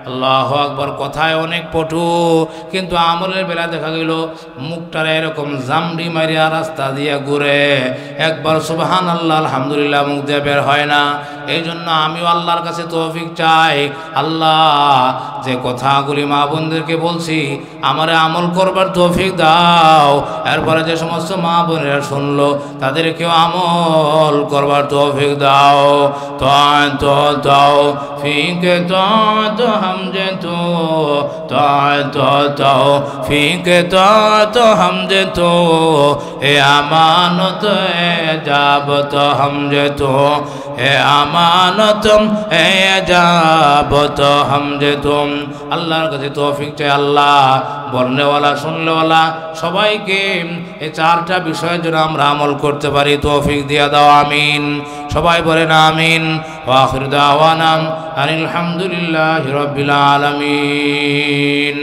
আল্লাহু আকবার, কথায় অনেক পটু, কিন্তু আমলের বেলা দেখা গেল মুখটারে এরকম জামড়ি মারিয়া রাস্তা দিয়ে ঘুরে, একবার সুবহানাল্লাহ আলহামদুলিল্লাহ মুখ দিয়ে বের হয় না। এই জন্য আমিও আল্লাহর কাছে তৌফিক চাই, আল্লাহ যে কথাগুলি মা বোনদেরকে বলছি আমারে আমল করবার তৌফিক দাও। এরপরে যে সমস্ত মা বোনেরা শুনলো তাদেরকেও আমল করবার তৌফিক দাও। তো দাও ফিকে তো হামজে তো ফিকে তো হামজে তো এ আমানত এ যাব তো হামজে তো এ আমানত এ যাব তো হামজে তো। আল্লাহর কাছে তৌফিক চাই, আল্লাহ বলনেওয়ালা শুনলেওয়ালা সবাইকে এই 4টা বিষয়ের জন্য আমরা আমল করতে পারি, তৌফিক দিয়া দাও, আমিন। সবাই বলেন আমিন। ওয়া আখিরু দাওয়ানা আলহামদুলিল্লাহি রাব্বিল আলামিন।